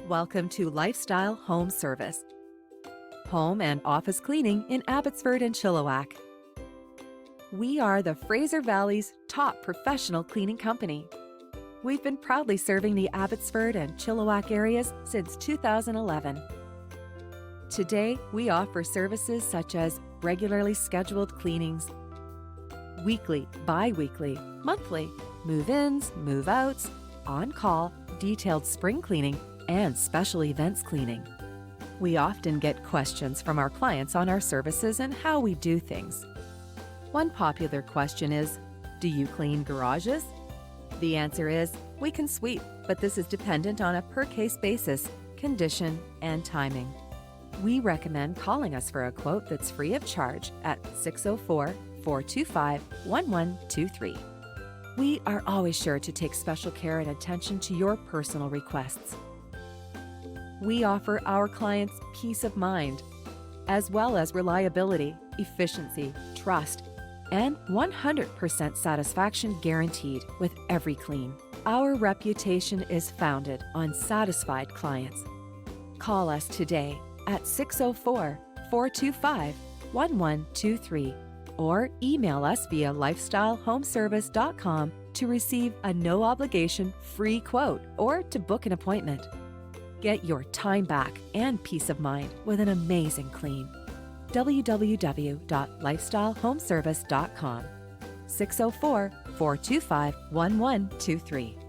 Welcome to Lifestyle Home Service. Home and office cleaning in Abbotsford and Chilliwack. We are the Fraser Valley's top professional cleaning company. We've been proudly serving the Abbotsford and Chilliwack areas since 2011. Today, we offer services such as regularly scheduled cleanings, weekly, bi-weekly, monthly, move-ins, move-outs, on-call, detailed spring cleaning, and special events cleaning. We often get questions from our clients on our services and how we do things. One popular question is, do you clean garages? The answer is, we can sweep, but this is dependent on a per-case basis, condition, and timing. We recommend calling us for a quote that's free of charge at 604-425-1123. We are always sure to take special care and attention to your personal requests. We offer our clients peace of mind, as well as reliability, efficiency, trust, and 100% satisfaction guaranteed with every clean. Our reputation is founded on satisfied clients. Call us today at 604-425-1123 or email us via lifestylehomeservice.com to receive a no-obligation free quote or to book an appointment. Get your time back and peace of mind with an amazing clean. www.lifestylehomeservice.com 604-425-1123